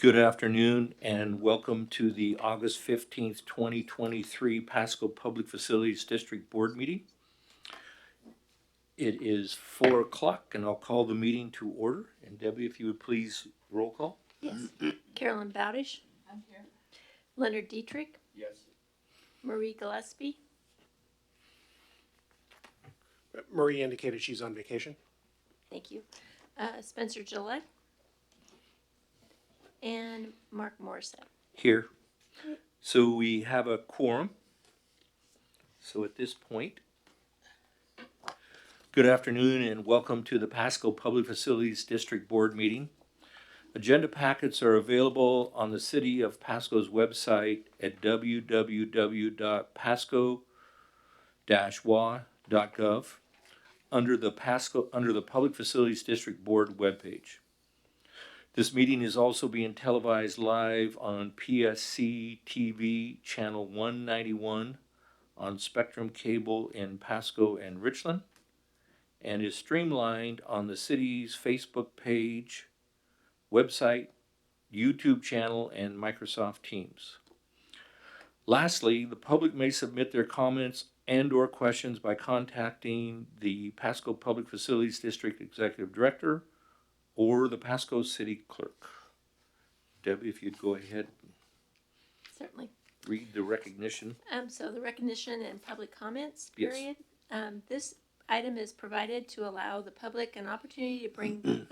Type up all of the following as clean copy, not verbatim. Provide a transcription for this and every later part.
Good afternoon and welcome to the August 15th, 2023 Pasco Public Facilities District Board meeting. It is 4 o'clock and I'll call the meeting to order. And Debbie, if you would please roll call. Yes. Carolyn Bowdish. I'm here. Leonard Dietrich. Yes. Marie Gillespie. Marie indicated she's on vacation. Thank you. Spencer Gillette. And Mark Morissette. Here. So we have a quorum. So at this point, good afternoon and welcome to the Pasco Public Facilities District Board meeting. Agenda packets are available on the City of Pasco's website at www.pasco-wa.gov under the Public Facilities District Board webpage. This meeting is also being televised live on PSC-TV channel 191 on Spectrum Cable in Pasco and Richland, and is streamlined on the city's Facebook page, website, YouTube channel, and Microsoft Teams. Lastly, the public may submit their comments and/or questions by contacting the Pasco Public Facilities District Executive Director or the Pasco City Clerk. Debbie, if you'd go ahead and Certainly. read the recognition. So the recognition and public comments Yes. period. This item is provided to allow the public an opportunity to bring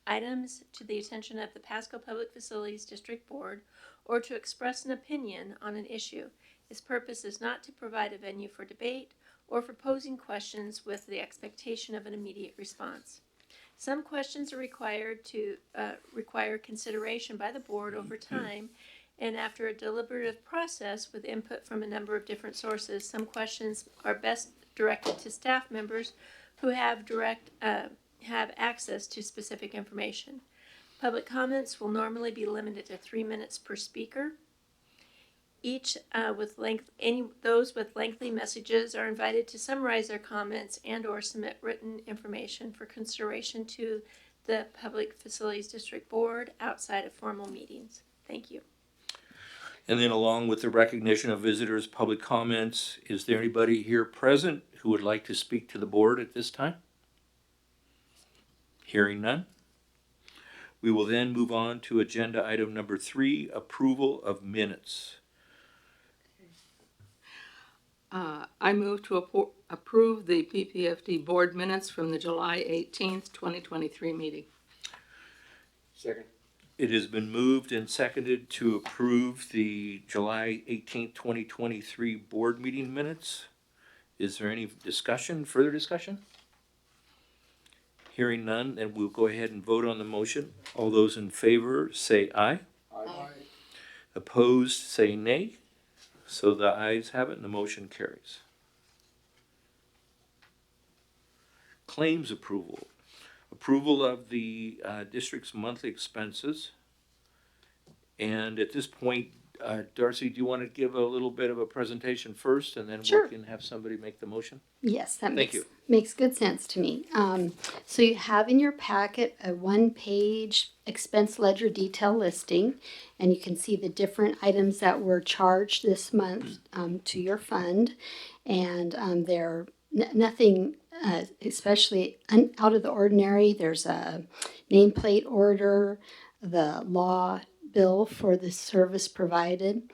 items to the attention of the Pasco Public Facilities District Board or to express an opinion on an issue. Its purpose is not to provide a venue for debate or for posing questions with the expectation of an immediate response. Some questions are required to require consideration by the board over time, and after a deliberative process with input from a number of different sources, some questions are best directed to staff members who have access to specific information. Public comments will normally be limited to 3 minutes per speaker. Those with lengthy messages are invited to summarize their comments and/or submit written information for consideration to the Public Facilities District Board outside of formal meetings. Thank you. And then along with the recognition of visitors' public comments, is there anybody here present who would like to speak to the board at this time? Hearing none. We will then move on to agenda item number 3, approval of minutes. I move to approve the PPFD board minutes from the July 18th, 2023 meeting. Second. It has been moved and seconded to approve the July 18th, 2023 board meeting minutes. Is there any further discussion? Hearing none, then we'll go ahead and vote on the motion. All those in favor say aye. Aye. Opposed say nay. So the ayes have it and the motion carries. Claims approval. Approval of the district's monthly expenses. And at this point, Darcy, do you want to give a little bit of a presentation first and then Sure. we can have somebody make the motion? Yes, that Thank you. makes good sense to me. So you have in your packet a one-page expense ledger detail listing, and you can see the different items that were charged this month to your fund, and they're nothing especially out of the ordinary. There's a nameplate order, the law bill for the service provided,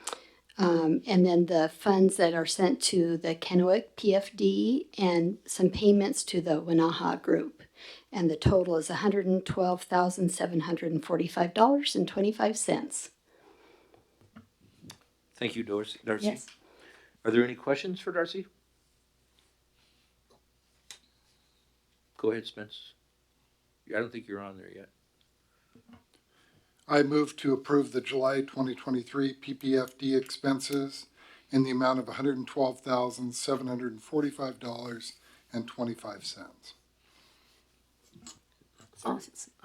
and then the funds that are sent to the Kennewick PFD and some payments to the Winaha group. And the total is $112,745.25. Thank you, Darcy. Yes. Are there any questions for Darcy? Go ahead, Spence. I don't think you're on there yet. I move to approve the July 2023 PPFD expenses in the amount of $112,745.25.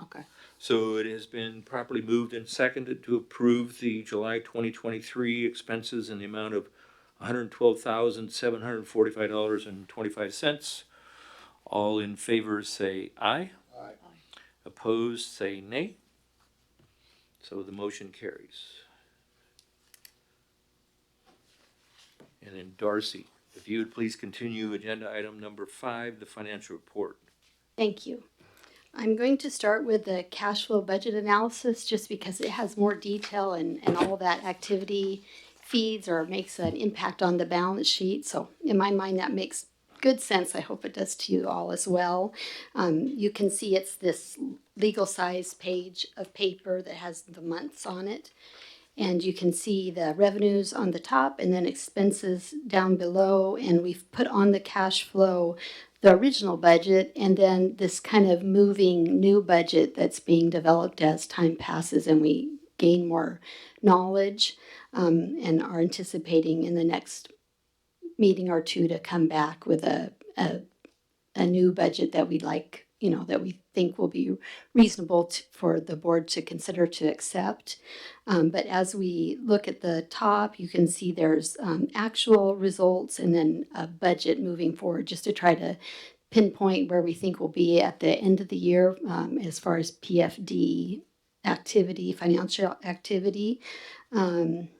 Okay. So it has been properly moved and seconded to approve the July 2023 expenses in the amount of $112,745.25. All in favor say aye. Aye. Opposed say nay. So the motion carries. And then Darcy, if you would please continue agenda item number 5, the financial report. Thank you. I'm going to start with the cash flow budget analysis just because it has more detail and all that activity feeds or makes an impact on the balance sheet. So in my mind, that makes good sense. I hope it does to you all as well. You can see it's this legal size page of paper that has the months on it. And you can see the revenues on the top and then expenses down below. And we've put on the cash flow the original budget and then this kind of moving new budget that's being developed as time passes and we gain more knowledge, and are anticipating in the next meeting or two to come back with a new budget that we'd like, that we think will be reasonable for the board to consider to accept. But as we look at the top, you can see there's actual results and then a budget moving forward just to try to pinpoint where we think we'll be at the end of the year as far as PFD activity, financial activity. And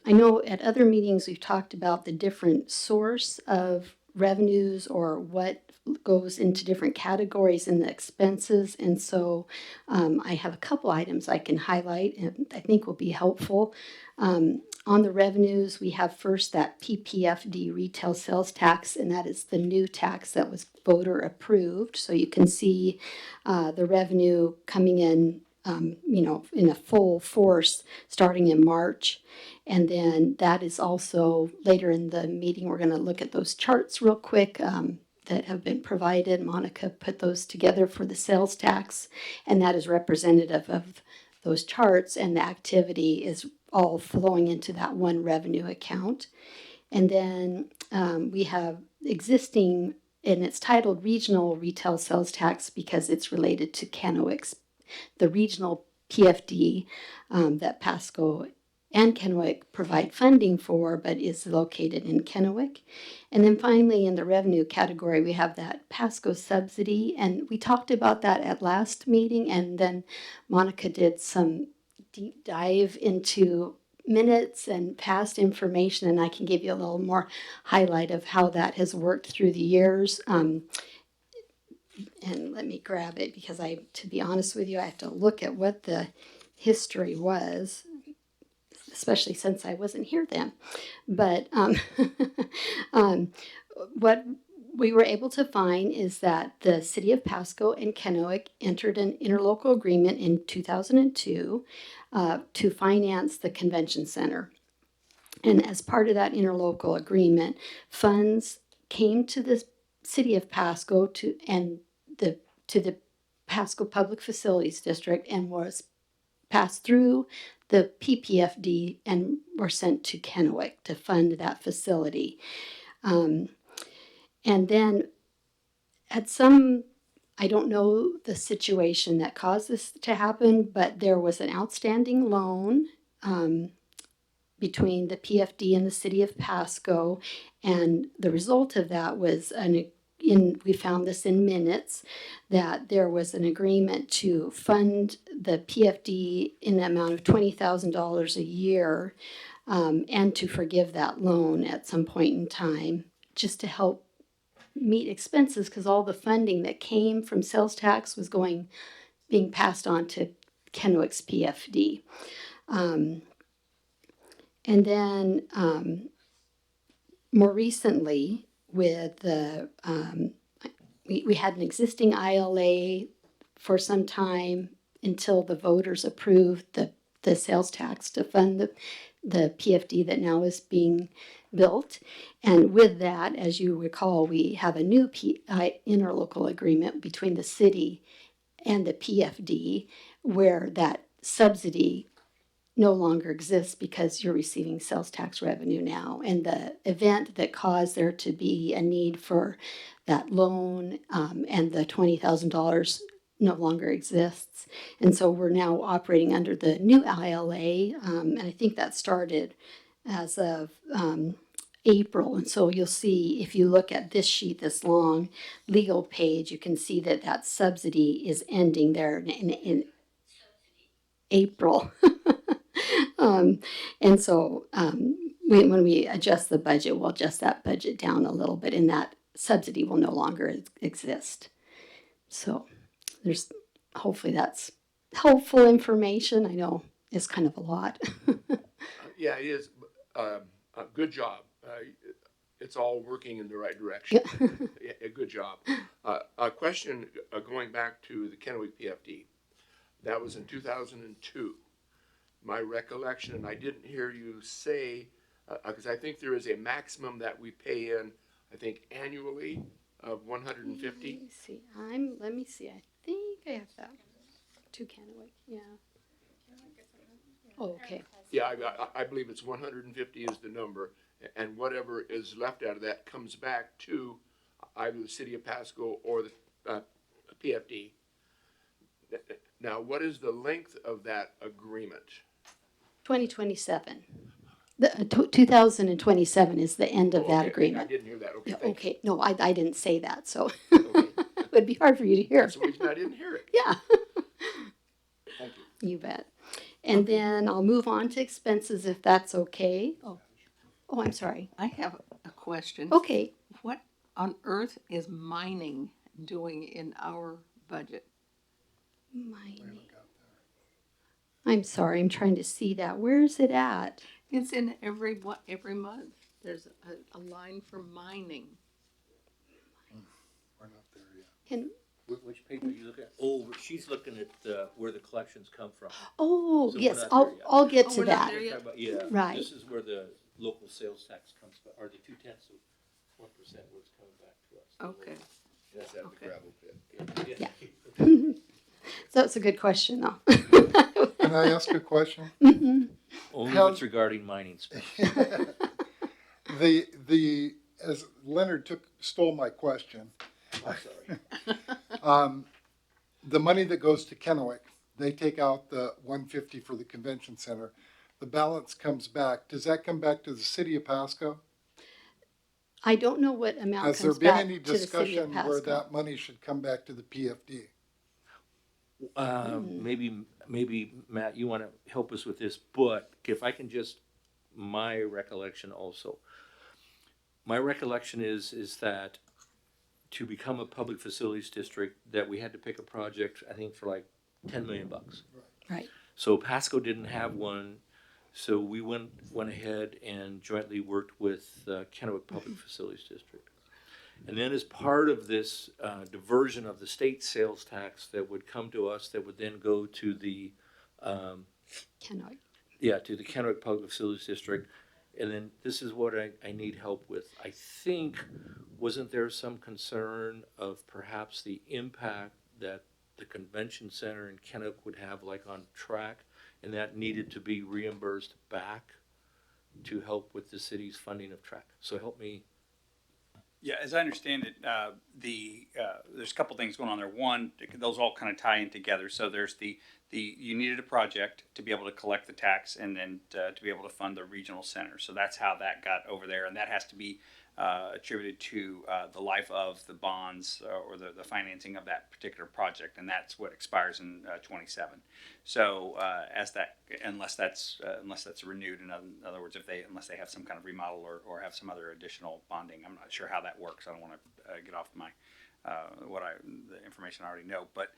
I know at other meetings we've talked about the different source of revenues or what goes into different categories in the expenses. And so I have a couple items I can highlight and I think will be helpful. On the revenues, we have first that PPFD retail sales tax, and that is the new tax that was voter approved. So you can see the revenue coming in in a full force starting in March. And then that is also later in the meeting, we're going to look at those charts real quick that have been provided. Monica put those together for the sales tax, and that is representative of those charts, and the activity is all flowing into that one revenue account. And then we have existing, and it's titled Regional Retail Sales Tax because it's related to Kennewick's, the regional PFD that Pasco and Kennewick provide funding for, but is located in Kennewick. And then finally, in the revenue category, we have that Pasco subsidy, and we talked about that at last meeting, and then Monica did some deep dive into minutes and past information, and I can give you a little more highlight of how that has worked through the years. And let me grab it because to be honest with you, I have to look at what the history was, especially since I wasn't here then. But what we were able to find is that the city of Pasco and Kennewick entered an interlocal agreement in 2002 to finance the convention center. And as part of that interlocal agreement, funds came to the city of Pasco to the Pasco Public Facilities District and was passed through the PPFD and were sent to Kennewick to fund that facility. And then I don't know the situation that caused this to happen, but there was an outstanding loan between the PFD and the city of Pasco, and the result of that was we found this in minutes, that there was an agreement to fund the PFD in the amount of $20,000 a year and to forgive that loan at some point in time just to help meet expenses because all the funding that came from sales tax was being passed on to Kennewick's PFD. And then more recently, with the we had an existing ILA for some time until the voters approved the sales tax to fund the PFD that now is being built. And with that, as you recall, we have a new interlocal agreement between the city and the PFD where that subsidy no longer exists because you're receiving sales tax revenue now. And the event that caused there to be a need for that loan and the $20,000 no longer exists. And so we're now operating under the new ILA, and I think that started as of April. And so you'll see, if you look at this sheet, this long legal page, you can see that subsidy is ending there. And April. And so when we adjust the budget, we'll adjust that budget down a little bit, and that subsidy will no longer exist. So there's hopefully that's helpful information. I know it's kind of a lot. Yeah, it is. Good job. It's all working in the right direction. Yeah, good job. A question going back to the Kennewick PFD. That was in 2002. My recollection, and I didn't hear you say, because I think there is a maximum that we pay in, I think annually of 150. Let me see. Let me see. I think I have that. To Kennewick, yeah. Oh, okay. Yeah, I believe it's 150 is the number, and whatever is left out of that comes back to either the city of Pasco or the PFD. Now, what is the length of that agreement? 2027. The 2027 is the end of that Okay, agreement. I didn't hear that. Okay, Yeah, thank okay. No, I didn't say that, so you. Okay. it would be hard for you to hear. That's the reason I didn't hear it. Yeah. Thank you. You bet. And then I'll move on to expenses if that's okay. Oh, I'm sorry. I have a question. Okay. What on earth is mining doing in our budget? Mining. I'm sorry. I'm trying to see that. Where is it at? It's in every month. There's a line for mining. We're not there yet. And Which page are you looking at? Oh, she's looking at where the collections come from. oh, So we're yes, not I'll there yet. I'll get Oh, to we're not that. there yet? Talking about- yeah. Right. This is where the local sales tax comes from, or the 0.2% of 1% was coming back to us. Okay. That's at Okay. the gravel pit. Yeah. So it's a good question, though. Can I ask a question? Only How- if it's regarding mining spend. As Leonard stole my question, I'm sorry. the money that goes to Kennewick, they take out the 150 for the convention center. The balance comes back. Does that come back to the city of Pasco? I don't know what amount Has there comes been back any to the city of discussion where Pasco. that money should come back to the PFD? Maybe Matt, you want to help us with this, but if I can just, my recollection also. My recollection is that to become a public facilities district, that we had to pick a project, I think for like $10 million. Right. So Pasco didn't have one, so we went ahead and jointly worked with Kennewick Public Facilities District. And then as part of this diversion of the state sales tax that would come to us, that would then go to the Kennewick. to the Kennewick Public Facilities District. And then this is what I need help with. I think, wasn't there some concern of perhaps the impact that the convention center in Kennewick would have like on track, and that needed to be reimbursed back to help with the city's funding of track? So help me. Yeah, as I understand it, there's a couple things going on there. One, those all kind of tie in together. So there's the you needed a project to be able to collect the tax and then to be able to fund the regional center. So that's how that got over there, and that has to be attributed to the life of the bonds or the financing of that particular project, and that's what expires in 27. So unless that's renewed, in other words, unless they have some kind of remodel or have some other additional bonding, I'm not sure how that works. I don't want to get off my the information I already know, but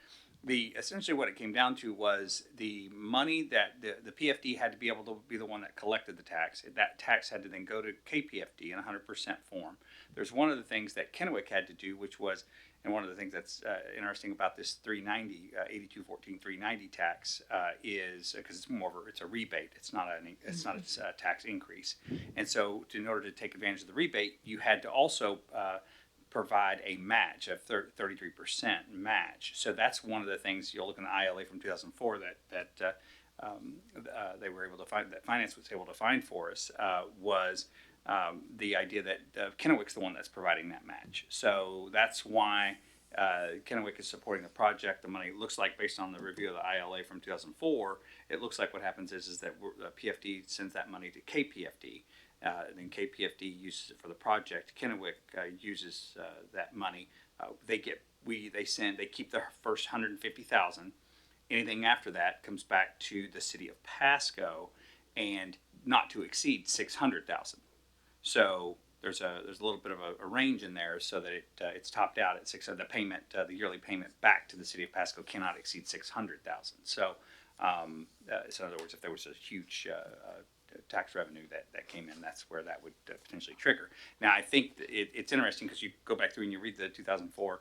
essentially what it came down to was the money that the PFD had to be able to be the one that collected the tax. That tax had to then go to KPFD in 100% form. There's one of the things that Kennewick had to do, which was, and one of the things that's interesting about this 390, 8214 390 tax is because it's a rebate. It's not a tax increase. And so in order to take advantage of the rebate, you had to also provide a match of 33% match. So that's one of the things you'll look in the ILA from 2004 that they were able to find, that finance was able to find for us was the idea that Kennewick's the one that's providing that match. So that's why Kennewick is supporting the project. The money looks like, based on the review of the ILA from 2004, it looks like what happens is that PFD sends that money to KPFD. Then KPFD uses it for the project. Kennewick uses that money. They keep the first $150,000, Anything after that comes back to the city of Pasco, and not to exceed 600,000. So there's a little bit of a range in there, so that it's topped out at 600. The payment, the yearly payment back to the city of Pasco cannot exceed 600,000. So, so in other words, if there was a huge tax revenue that came in, that's where that would potentially trigger. Now, I think it's interesting because you go back through and you read the 2004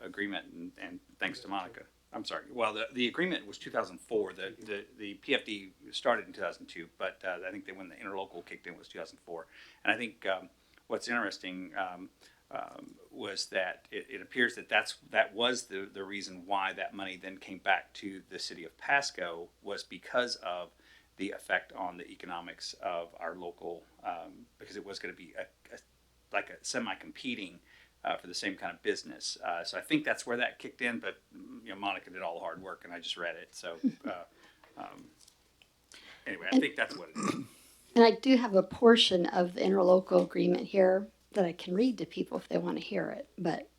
agreement, and thanks to Monica. I'm sorry. Well, the agreement was 2004. The PFD started in 2002, but I think that when the interlocal kicked in was 2004. And I think what's interesting was that it appears that that was the reason why that money then came back to the city of Pasco, was because of the effect on the economics of our local, because it was going to be like a semi-competing for the same kind of business. So I think that's where that kicked in, but Monica did all the hard work and I just read it. So anyway, I think that's what it is. And I do have a portion of the interlocal agreement here that I can read to people if they want to hear it, but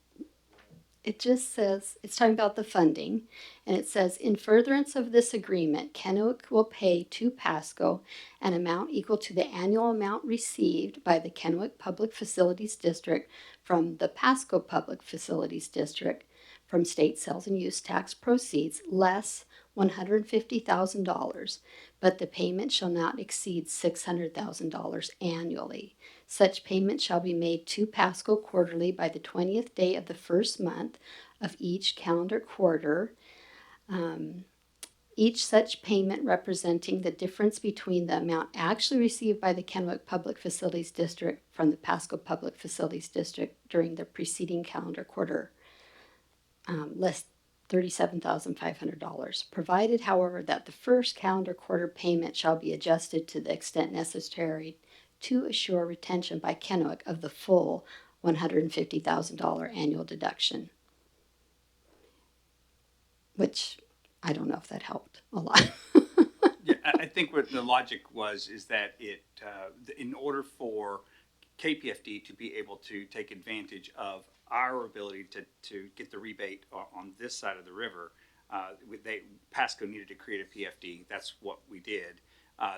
it just says, it's talking about the funding, and it says, in furtherance of this agreement, Kennewick will pay to Pasco an amount equal to the annual amount received by the Kennewick Public Facilities District from the Pasco Public Facilities District from state sales and use tax proceeds, less $150,000, but the payment shall not exceed $600,000 annually. Such payment shall be made to Pasco quarterly by the 20th day of the first month of each calendar quarter. Each such payment representing the difference between the amount actually received by the Kennewick Public Facilities District from the Pasco Public Facilities District during the preceding calendar quarter, less $37,500, provided, however, that the first calendar quarter payment shall be adjusted to the extent necessary to assure retention by Kennewick of the full $150,000 annual deduction. Which, I don't know if that helped a lot. Yeah, I think what the logic is that in order for KPFD to be able to take advantage of our ability to get the rebate on this side of the river, Pasco needed to create a PFD. That's what we did.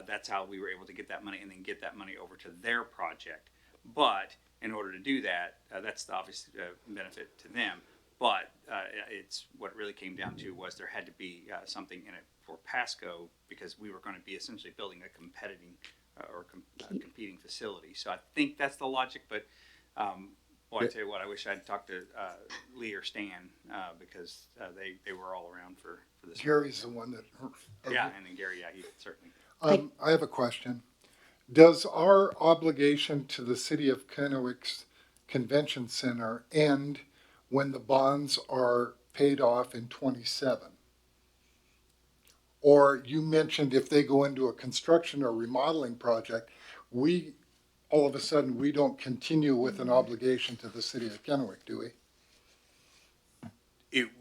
That's how we were able to get that money and then get that money over to their project. But in order to do that, that's the obvious benefit to them. But it's what it really came down to was there had to be something in it for Pasco, because we were going to be essentially building a competing facility. So I think that's the logic. But I tell you what, I wish I'd talked to Lee or Stan because they were all around for this. Gary's the one that. Yeah, and then Gary, yeah, he certainly. I have a question. Does our obligation to the city of Kennewick's Convention Center end when the bonds are paid off in 27? Or you mentioned if they go into a construction or remodeling project, all of a sudden we don't continue with an obligation to the city of Kennewick, do we?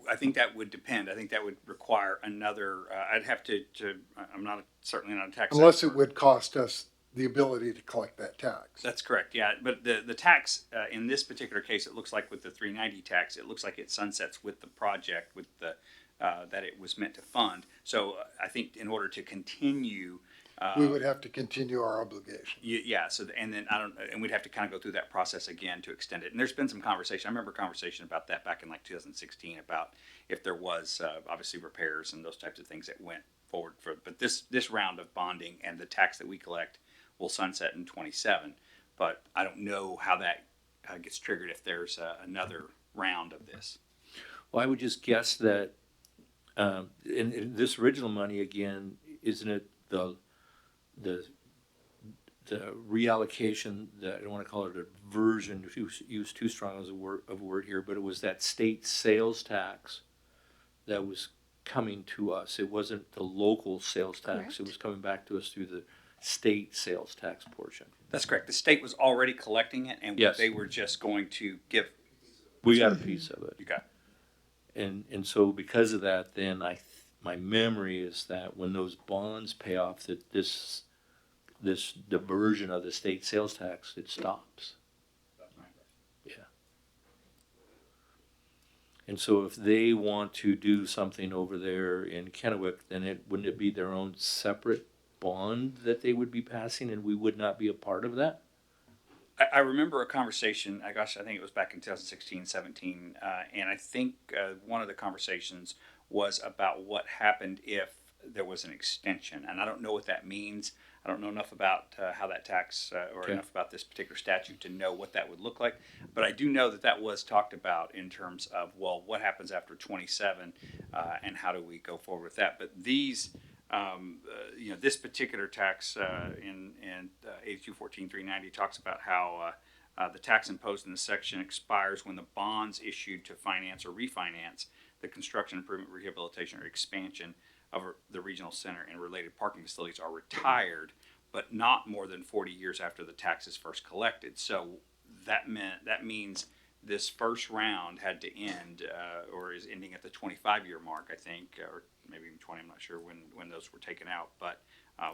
I think that would depend. I think that would require another. I'd have to. I'm certainly not a tax. Unless expert. it would cost us the ability to collect that tax. That's correct. Yeah, but the tax in this particular case, it looks like with the 390 tax, it looks like it sunsets with the project, with the that it was meant to fund. So I think in order to continue. We would have to continue our obligation. Yeah. So and we'd have to kind of go through that process again to extend it. And there's been some conversation. I remember a conversation about that back in like 2016 about if there was obviously repairs and those types of things that went forward for. But this round of bonding and the tax that we collect will sunset in 27. But I don't know how that gets triggered if there's another round of this. Well, I would just guess that in this original money again, isn't it the reallocation, I don't want to call it a diversion, if you use too strong as a word here, but it was that state sales tax that was coming to us. It wasn't the local sales tax. Correct. It was coming back to us through the state sales tax portion. That's correct. The state was already collecting it, and Yes. they were just going to give. We got a piece of it. You got. And so because of that, then my memory is that when those bonds pay off, that this diversion of the state sales tax, it stops. Yeah. And so if they want to do something over there in Kennewick, then wouldn't it be their own separate bond that they would be passing and we would not be a part of that? I remember a conversation, I think it was back in 2016, 17, and I think one of the conversations was about what happened if there was an extension. And I don't know what that means. I don't know enough about how that tax, or Okay. enough about this particular statute to know what that would look like. But I do know that that was talked about in terms of, well, what happens after 27, and how do we go forward with that? But these, this particular tax in 8214-390 talks about how the tax imposed in this section expires when the bonds issued to finance or refinance the construction, improvement, rehabilitation, or expansion of the regional center and related parking facilities are retired, but not more than 40 years after the tax is first collected. So that means this first round had to end, or is ending at the 25-year mark, I think, or maybe even 20. I'm not sure when those were taken out. But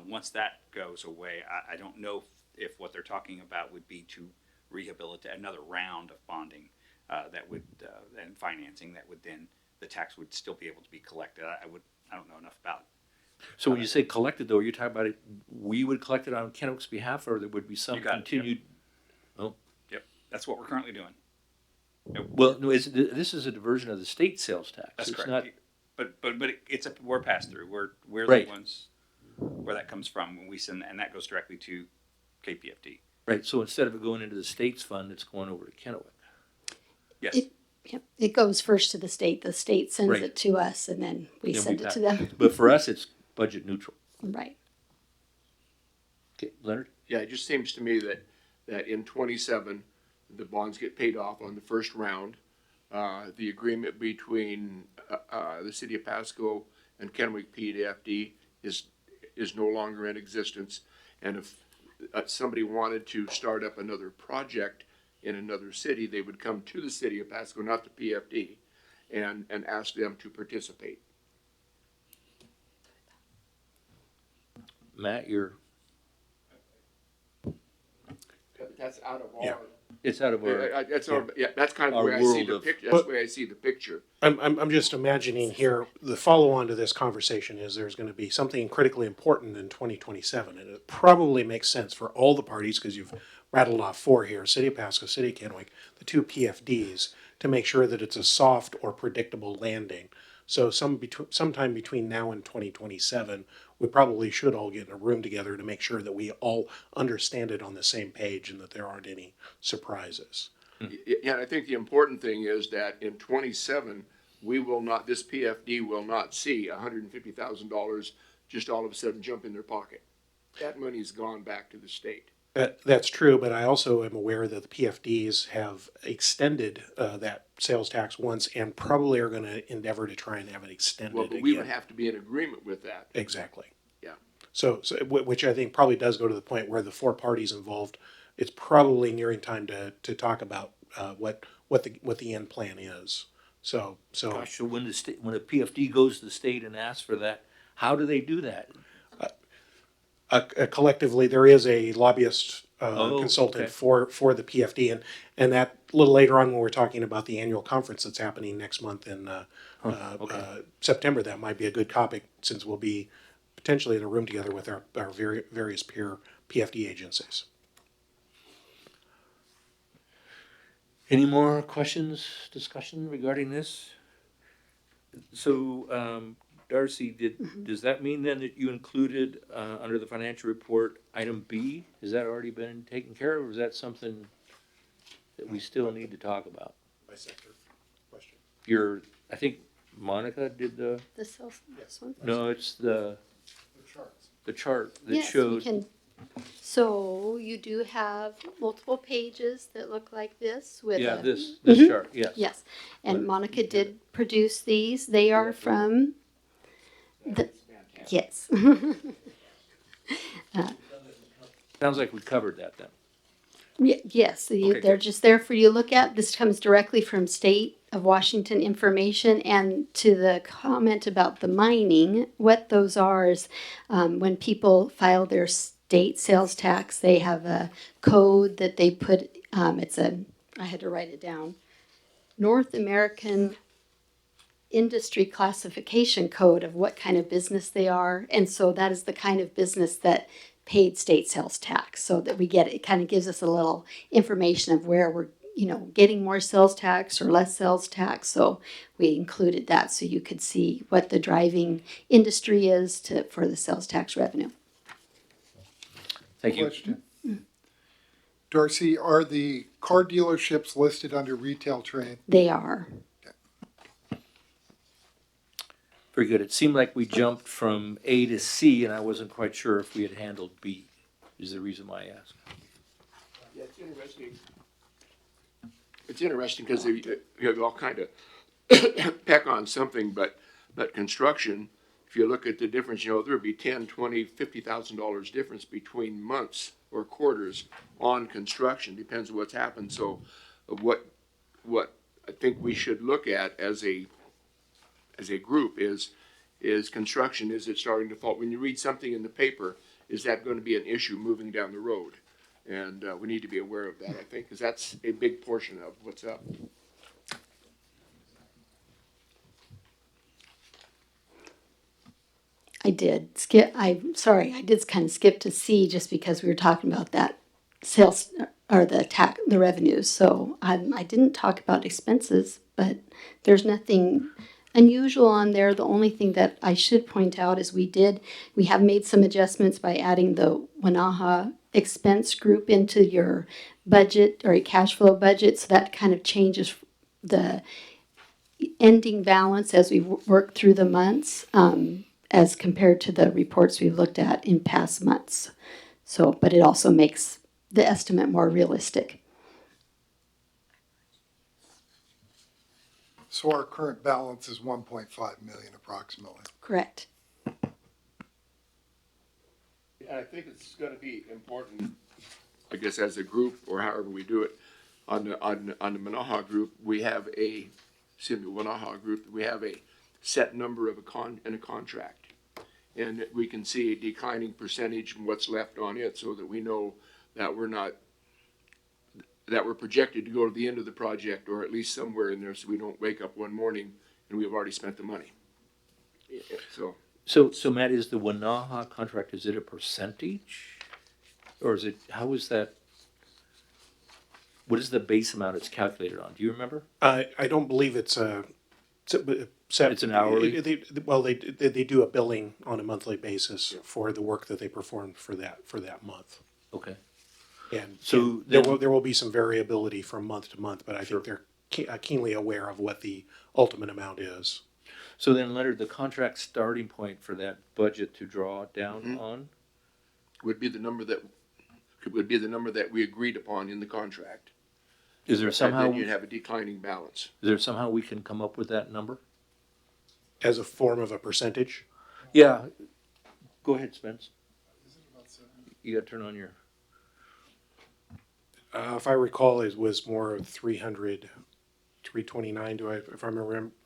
once that goes away, I don't know if what they're talking about would be to rehabilitate another round of bonding that would and financing that would then the tax would still be able to be collected. I don't know enough about it. So when you say collected though, you're talking about it, we would collect it on Kennewick's behalf or there would be some You got it, continued? Yep, that's what we're currently doing. Well, no, this is a diversion of the state sales tax. That's It's correct. not- We're pass through. We're Right. the ones where that comes from when we send, and that goes directly to KPFD. Right, so instead of it going into the state's fund, it's going over to Kennewick. Yes. Yep, it goes first to the state sends Right. it to us, and then we Then send we it to pass- them. But for us, it's budget neutral. Right. Okay, Leonard? Yeah, it just seems to me that in 27, the bonds get paid off on the first round. The agreement between the city of Pasco and Kennewick PPFD is no longer in existence. And if somebody wanted to start up another project in another city, they would come to the city of Pasco, not the PFD, and ask them to participate. Matt, That's out of Yeah. it's out of our, that's kind of the Our way I see world the of- picture. That's the way I see the picture. I'm just imagining here, the follow-on to this conversation is there's gonna be something critically important in 2027. And it probably makes sense for all the parties, because you've rattled off four here, City of Pasco, City of Kennewick, the two PFDs, to make sure that it's a soft or predictable landing. So sometime between now and 2027, we probably should all get in a room together to make sure that we all understand it on the same page and that there aren't any surprises. Yeah, and I think the important thing is that in 27, this PFD will not see $150,000 just all of a sudden jump in their pocket. That money's gone back to the state. That's true, but I also am aware that the PFDs have extended that sales tax once and probably are going to endeavor to try and have it extended Well, but again. we would have to be in agreement with that. Exactly. Yeah. So which I think probably does go to the point where the four parties involved, it's probably nearing time to talk about what the end plan is. So gosh, so when when a PFD goes to the state and asks for that, how do they do that? collectively, there is a lobbyist consultant okay. for the PFD, and that a little later on when we're talking about the annual conference that's happening next month in September, that might be a good topic since we'll be potentially in a room together with our various peer PFD agencies. Any more questions, discussion regarding this? So, Darcy, does that mean then that you included, under the financial report, item B? Has that already been taken care of, or is that something that we still need to talk about? My sector question. I think Monica did The sales, this one? no, it's the chart that Yes, we shows. can. So you do have multiple pages that look like this with Yeah, a, this Mhm. chart, yes. yes. And Monica did produce these. They are from the, yes. Sounds like we covered that then. Yes, Okay, they're good. just there for you to look at. This comes directly from State of Washington information. And to the comment about the mining, what those are is when people file their state sales tax, they have a code that they put, I had to write it down, North American industry classification code of what kind of business they are. And so that is the kind of business that paid state sales tax, so that we get, it kind of gives us a little information of where we're, getting more sales tax or less sales tax. So we included that so you could see what the driving industry is for the sales tax revenue. Thank you. Question. Darcy, are the car dealerships listed under retail trade? They are. Very good. It seemed like we jumped from A to C, and I wasn't quite sure if we had handled B, is the reason why I asked. Yeah, it's interesting. It's interesting because they all kind of peck on something, but construction, if you look at the difference, there would be $10,000, $20,000, $50,000 difference between months or quarters on construction. Depends on what's happened. So, what I think we should look at as a group is construction. Is it starting to fall? When you read something in the paper, is that going to be an issue moving down the road? And we need to be aware of that, I think, because that's a big portion of what's up. I did skip. I'm sorry, I did kind of skip to C just because we were talking about that sales or the revenues. So I didn't talk about expenses, but there's nothing unusual on there. The only thing that I should point out is we have made some adjustments by adding the Wanaha expense group into your budget or your cash flow budget. So that kind of changes the ending balance as we work through the months, as compared to the reports we've looked at in past months. So, but it also makes the estimate more realistic. So our current balance is 1.5 million approximately. Correct. And I think it's going to be important, I guess, as a group or however we do it, on the Wanaha group, we have a set number of in a contract, and we can see a declining percentage and what's left on it, so that we know that we're projected to go to the end of the project, or at least somewhere in there, so we don't wake up one morning and we've already spent the money. So Matt, is the Wanaha contract, is it a percentage? Or is it, how is that? What is the base amount it's calculated on? Do you remember? I don't believe it's a set. It's an hourly? They do a billing on a monthly basis for the work that they performed for that month. Okay. And So there will be some variability from month to month, but I think they're keenly aware of what the ultimate amount is. So then, Leonard, the contract starting point for that budget to draw down on? Would be the number that we agreed upon in the contract. Is there And somehow, then you'd have a declining balance. is there somehow we can come up with that number? As a form of a percentage? Yeah. Go ahead, Spence. You gotta turn on your, If I recall, it was more 300, 329, if I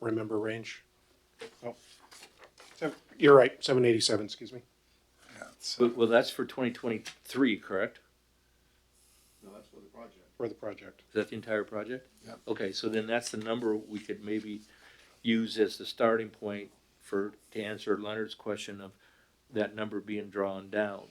remember range? Oh. You're right, 787, excuse me. Yeah, well, that's for 2023, correct? No, that's for the project. For the project. Is that the entire project? Yep. Okay, so then that's the number we could maybe use as the starting point to answer Leonard's question of that number being drawn down.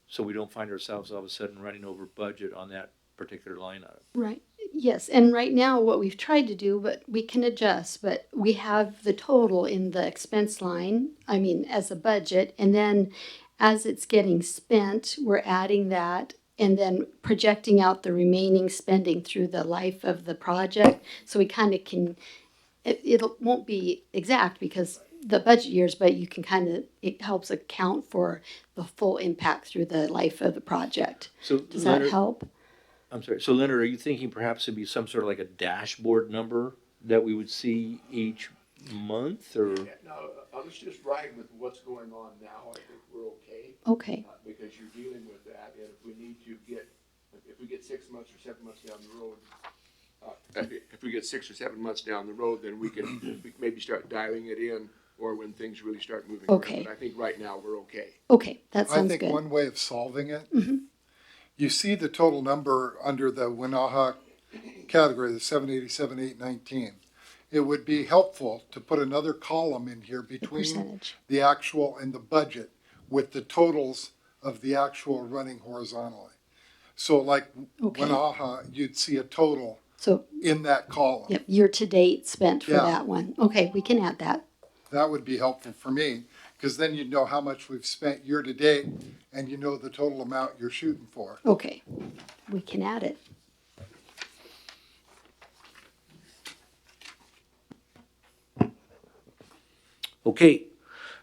So we don't find ourselves all of a sudden running over budget on that particular line item. Right. Yes. And right now what we've tried to do, but we can adjust, but we have the total in the expense line, as a budget. And then as it's getting spent, we're adding that and then projecting out the remaining spending through the life of the project. So we kind of can, it won't be exact because the budget years, but you can it helps account for the full impact through the life of the project. So Does Leonard, that help? I'm sorry. So Leonard, are you thinking perhaps it'd be some sort of like a dashboard number that we would see each month, or? Yeah, no, let's just ride with what's going on now. I think we're okay. Okay. Because you're dealing with that, and if we need to if we get 6 months or 7 months down the road, if we get 6 or 7 months down the road, then we can maybe start dialing it in, or when things really start moving Okay. around. But I think right now we're okay. Okay. That I sounds think good. one way of solving it, you see the total number under the Wanaha category, the 787,819. it would be helpful to put another column in here The between percentage. the actual and the budget with the totals of the actual running horizontally. So like Okay. when AHA, you'd see a total So, in that column. yep, year to date spent for Yeah. that one. Okay, we can add that. That would be helpful for me, because then you'd know how much we've spent year to date, and you know the total amount you're shooting for. Okay, we can add it. Okay,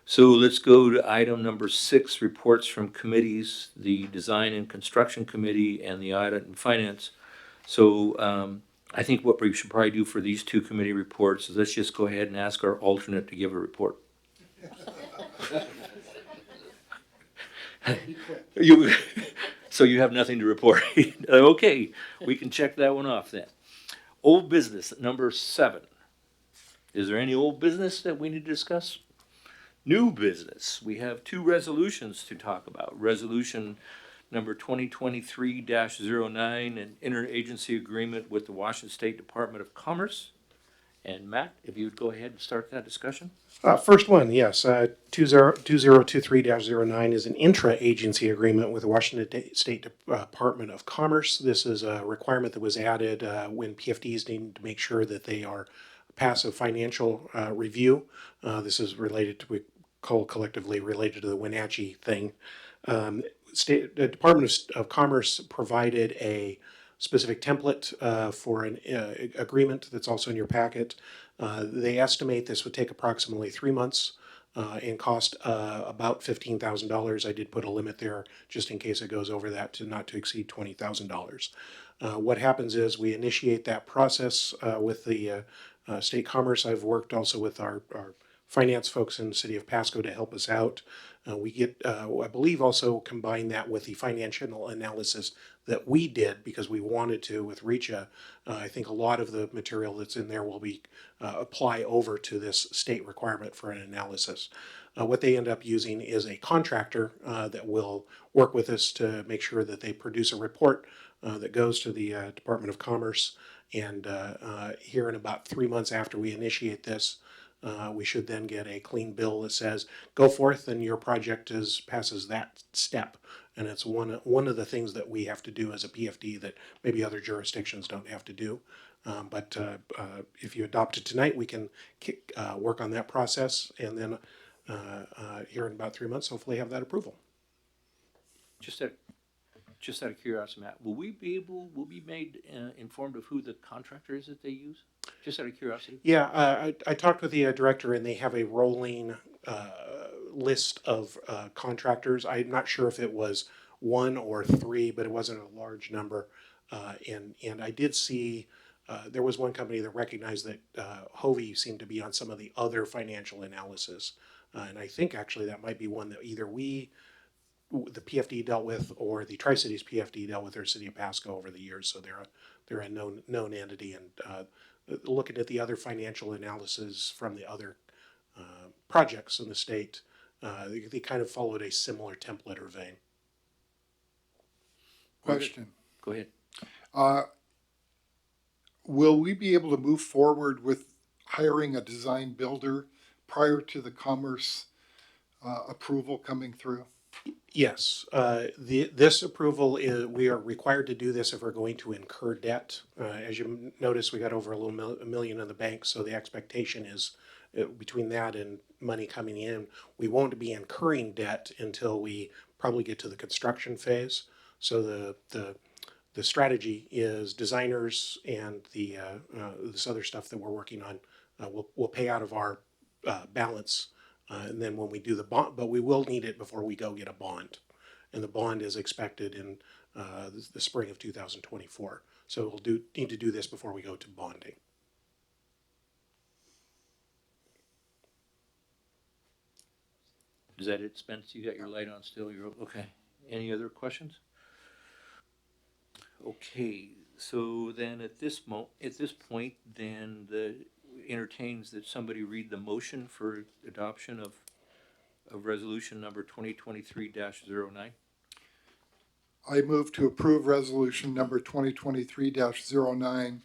so let's go to item number 6, reports from committees, the Design and Construction Committee and the Audit and Finance. So I think what we should probably do for these two committee reports is let's just go ahead and ask our alternate to give a report. You, so you have nothing to report. Okay, we can check that one off then. Old business, number 7. Is there any old business that we need to discuss? New business. We have 2 resolutions to talk about. Resolution number 2023-09, an interagency agreement with the Washington State Department of Commerce. And Matt, if you would go ahead and start that discussion. First one, yes, 2023-09 is an intra-agency agreement with the Washington State Department of Commerce. This is a requirement that was added when PFDs need to make sure that they are passive financial review. This is related to, we call collectively related to the Wenatchee thing. The Department of Commerce provided a specific template for an agreement that's also in your packet. They estimate this would take approximately 3 months and cost about $15,000. I did put a limit there just in case it goes over that to not to exceed $20,000. What happens is we initiate that process with the State Commerce. I've worked also with our finance folks in the city of Pasco to help us out. We get, I believe, also combine that with the financial analysis that we did because we wanted to with REACHA. I think a lot of the material that's in there will be apply over to this state requirement for an analysis. What they end up using is a contractor that will work with us to make sure that they produce a report that goes to the Department of Commerce. And here in about 3 months after we initiate this, we should then get a clean bill that says, go forth and your project passes that step. And it's one of the things that we have to do as a PFD that maybe other jurisdictions don't have to do. But if you adopt it tonight, we can work on that process and then here in about 3 months, hopefully have that approval. Just out of curiosity, Matt, will we be made informed of who the contractor is that they use? Just out of curiosity. Yeah, I talked with the director and they have a rolling list of contractors. I'm not sure if it was 1 or 3, but it wasn't a large number. And I did see there was one company that recognized that Hovey seemed to be on some of the other financial analysis. And I think actually that might be one that either the PFD dealt with or the Tri-Cities PFD dealt with their city of Pasco over the years. So they're a known entity. And looking at the other financial analysis from the other projects in the state, they kind of followed a similar template or vein. Question. Go ahead. Will we be able to move forward with hiring a design builder prior to the Commerce approval coming through? Yes, this approval is, we are required to do this if we're going to incur debt. As you notice, we got over $1 million in the bank, so the expectation is between that and money coming in, we won't be incurring debt until we probably get to the construction phase. So the strategy is designers and this other stuff that we're working on will pay out of our balance. And then when we do the bond, but we will need it before we go get a bond. And the bond is expected in the spring of 2024. So we'll need to do this before we go to bonding. Is that it, Spence? You got your light on still? You're okay. Any other questions? Okay, so then at this point, then entertains that somebody read the motion for adoption of resolution number 2023-09. I move to approve resolution number 2023-09,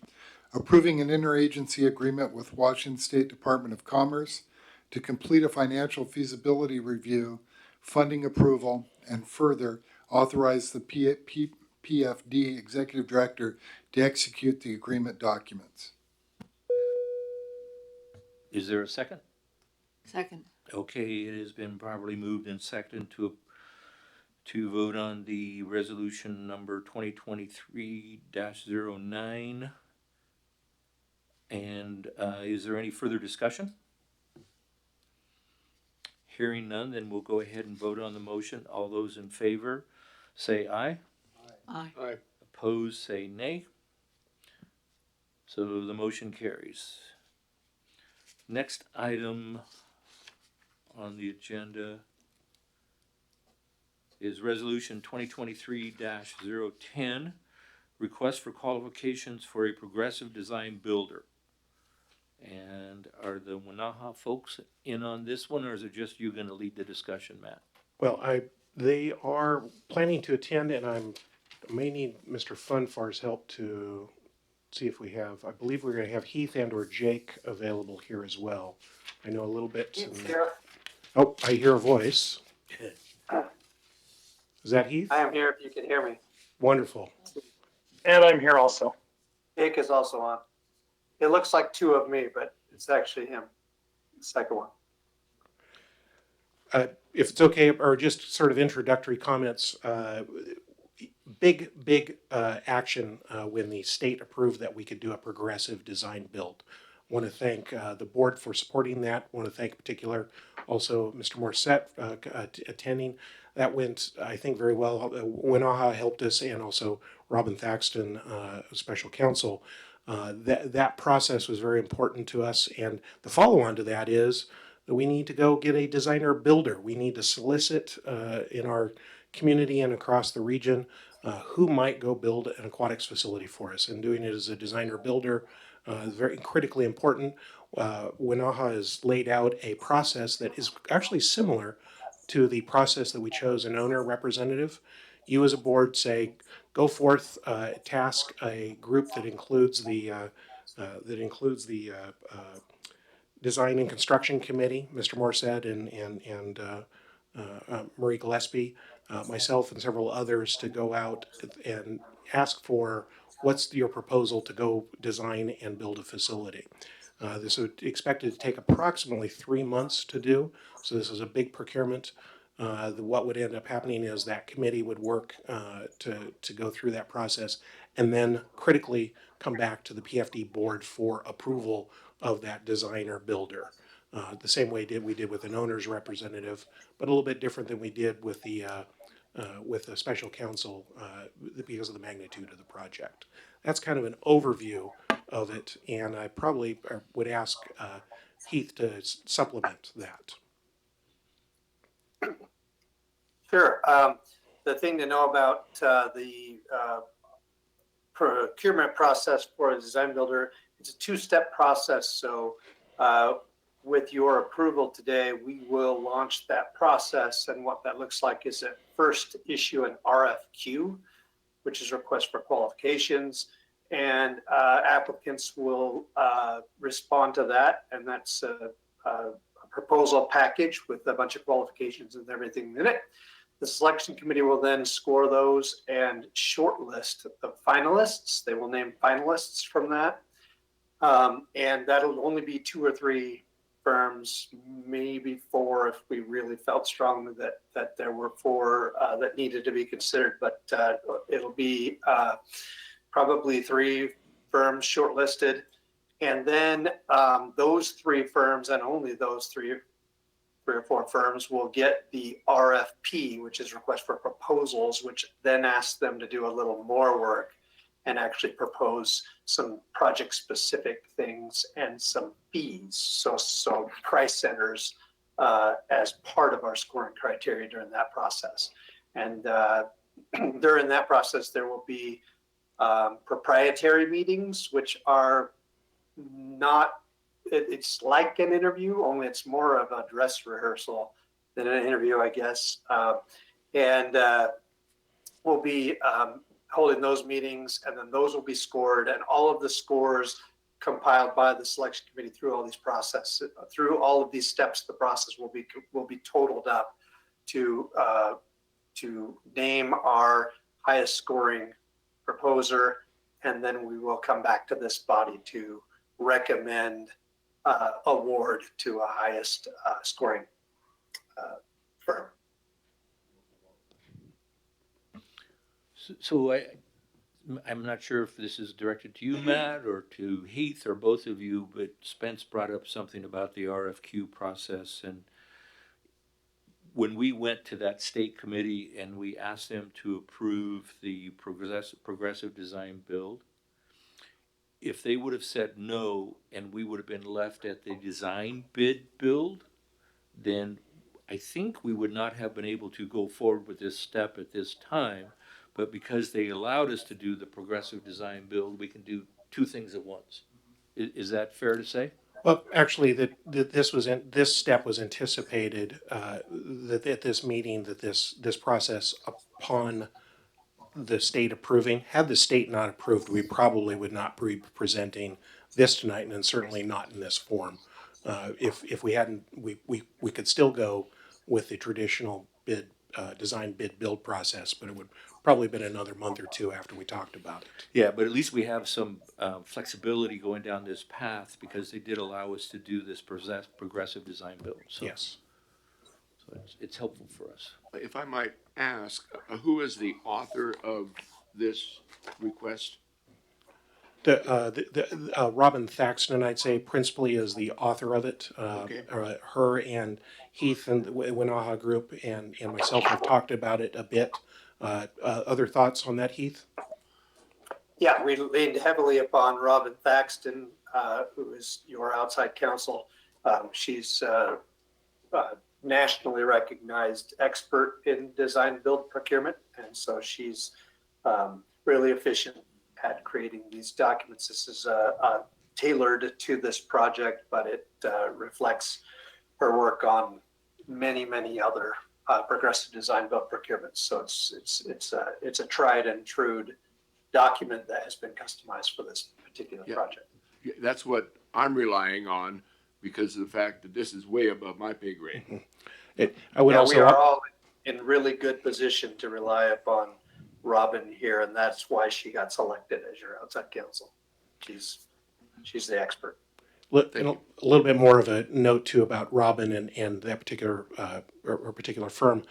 approving an interagency agreement with Washington State Department of Commerce to complete a financial feasibility review, funding approval, and further authorize the PPFD Executive Director to execute the agreement documents. Is there a second? Second. Okay, it has been properly moved and seconded to vote on the resolution number 2023-09. And is there any further discussion? Hearing none, then we'll go ahead and vote on the motion. All those in favor, say aye. Aye. Aye. Opposed, say nay. So the motion carries. Next item on the agenda is Resolution 2023-010, request for qualifications for a progressive design builder. And are the Winaha folks in on this one, or is it just you gonna lead the discussion, Matt? Well, they are planning to attend, and I may need Mr. Funfar's help to see if we have, I believe we're gonna have Heath and or Jake available here as well. I know a little bit. Oh, I hear a voice. Is that Heath? I am here if you can hear me. Wonderful. And I'm here also. Jake is also on. It looks like two of me, but it's actually him, the second one. If it's okay, or just sort of introductory comments, big action when the state approved that we could do a progressive design build. Want to thank the board for supporting that. Want to thank in particular also Mr. Morissette attending. That went, I think, very well. Winaha helped us, and also Robin Thaxton, special counsel. That process was very important to us, and the follow-on to that is that we need to go get a designer builder. We need to solicit in our community and across the region who might go build an aquatics facility for us, and doing it as a designer builder is very critically important. Winaha has laid out a process that is actually similar to the process that we chose an owner representative. You as a board say, go forth, task a group that includes the design and construction committee, Mr. Morissette and Marie Gillespie, myself and several others, to go out and ask for what's your proposal to go design and build a facility. This is expected to take approximately 3 months to do, so this is a big procurement. What would end up happening is that committee would work to go through that process, and then critically come back to the PFD board for approval of that designer builder. The same way we did with an owner's representative, but a little bit different than we did with the special counsel because of the magnitude of the project. That's kind of an overview of it, and I probably would ask Heath to supplement that. Sure. The thing to know about the procurement process for a design builder, it's a two-step process. So with your approval today, we will launch that process. And what that looks like is at first issue an RFQ, which is request for qualifications. And applicants will respond to that. And that's a proposal package with a bunch of qualifications and everything in it. The selection committee will then score those and shortlist the finalists. They will name finalists from that. And that'll only be 2 or 3 firms, maybe 4 if we really felt strongly that there were 4 that needed to be considered. But it'll be probably 3 firms shortlisted. And then those 3 firms, and only those 3 or 4 firms, will get the RFP, which is request for proposals, which then asks them to do a little more work and actually propose some project-specific things and some fees. So price centers as part of our scoring criteria during that process. And during that process, there will be proprietary meetings, which are not, it's like an interview, only it's more of a dress rehearsal than an interview, I guess. And we'll be holding those meetings, and then those will be scored, and all of the scores compiled by the selection committee through all these processes, through all of these steps, the process will be totaled up to name our highest scoring proposer, and then we will come back to this body to recommend award to a highest scoring firm. So I'm not sure if this is directed to you, Matt, or to Heath, or both of you, but Spence brought up something about the RFQ process. And when we went to that state committee and we asked them to approve the progressive design build, if they would have said no and we would have been left at the design bid build, then I think we would not have been able to go forward with this step at this time. But because they allowed us to do the progressive design build, we can do two things at once. Is that fair to say? Well, actually, this step was anticipated that at this meeting, that this process upon the state approving. Had the state not approved, we probably would not be presenting this tonight, and certainly not in this form. If we hadn't, we could still go with the traditional bid, design bid build process, but it would probably been another month or two after we talked about it. Yeah, but at least we have some flexibility going down this path because they did allow us to do this progressive design build. So, Yes. so it's helpful for us. If I might ask, who is the author of this request? Robin Thaxton, I'd say, principally is the author of it. Okay. Her and Heath and the Winaha Group and myself have talked about it a bit. Other thoughts on that, Heath? Yeah, we leaned heavily upon Robin Thaxton, who is your outside counsel. She's a nationally recognized expert in design build procurement, and so she's really efficient at creating these documents. This is tailored to this project, but it reflects her work on many other progressive design build procurements. So it's a tried and true document that has been customized for this particular project. Yeah, that's what I'm relying on because of the fact that this is way above my pay grade. I would We are all in really good position to rely upon Robin here, and that's why she got selected as your outside counsel. She's the expert. A little bit more of a note too about Robin and that particular firm.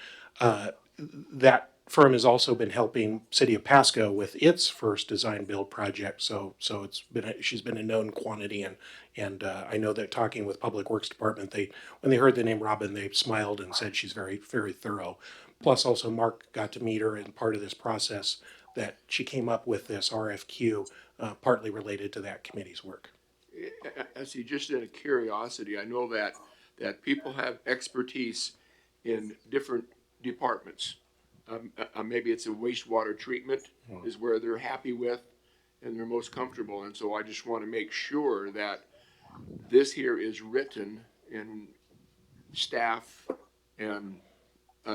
That firm has also been helping City of Pasco with its first design build project. So she's been a known quantity, and I know that talking with Public Works Department, when they heard the name Robin, they smiled and said she's very thorough. Plus, also Mark got to meet her, and part of this process that she came up with this RFQ, partly related to that committee's work. I see, just out of curiosity, I know that people have expertise in different departments. Maybe it's a wastewater treatment is where they're happy with and they're most comfortable. And so I just want to make sure that this here is written and staff and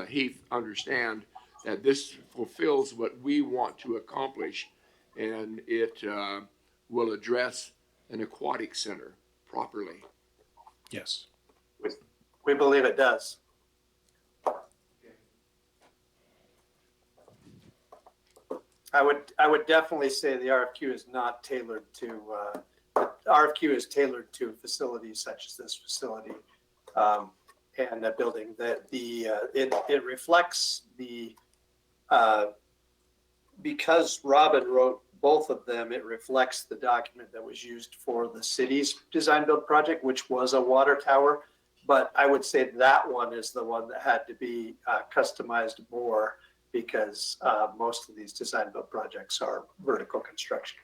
Heath understand that this fulfills what we want to accomplish, and it will address an aquatic center properly. Yes. We believe it does. I would definitely say the RFQ is not tailored to RFQ is tailored to facilities such as this facility and a building that it reflects the because Robin wrote both of them, it reflects the document that was used for the city's design build project, which was a water tower. But I would say that one is the one that had to be customized more because most of these design build projects are vertical construction.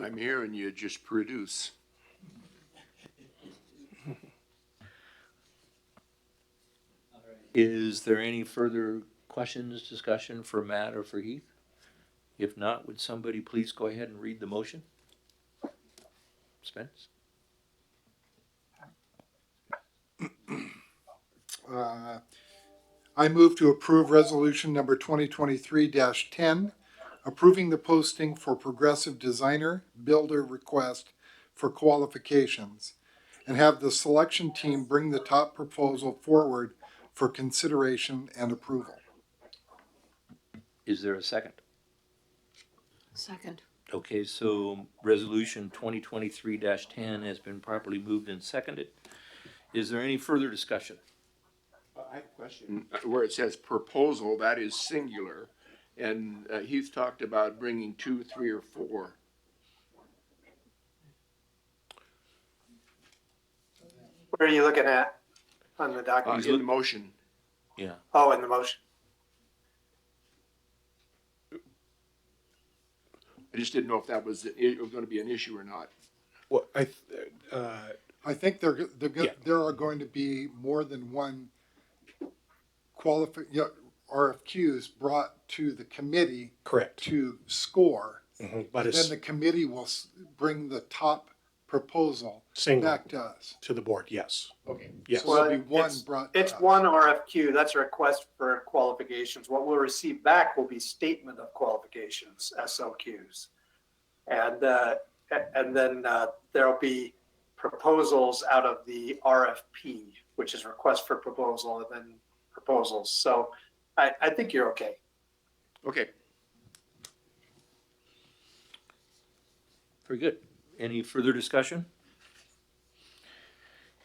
I'm hearing you just produce. Is there any further questions, discussion for Matt or for Heath? If not, would somebody please go ahead and read the motion? Spence? I move to approve resolution number 2023-10, approving the posting for progressive designer builder request for qualifications, and have the selection team bring the top proposal forward for consideration and approval. Is there a second? Second. Okay, so resolution 2023-10 has been properly moved and seconded. Is there any further discussion? I have a question. Where it says proposal, that is singular, and Heath talked about bringing 2, 3, or 4. Where are you looking at on the document? In the motion. Yeah. Oh, in the motion. I just didn't know if that was going to be an issue or not. Well, I think there Yeah. there are going to be more than one RFQs brought to the committee correct. to score. But Then it's the committee will bring the top proposal single back to us. to the board, yes. Okay. Yes. So there'll be Well, one brought to It's us. one RFQ, that's a request for qualifications. What we'll receive back will be statement of qualifications, SOQs. And then there'll be proposals out of the RFP, which is request for proposal, and then proposals. So I think you're okay. Okay. Very good. Any further discussion?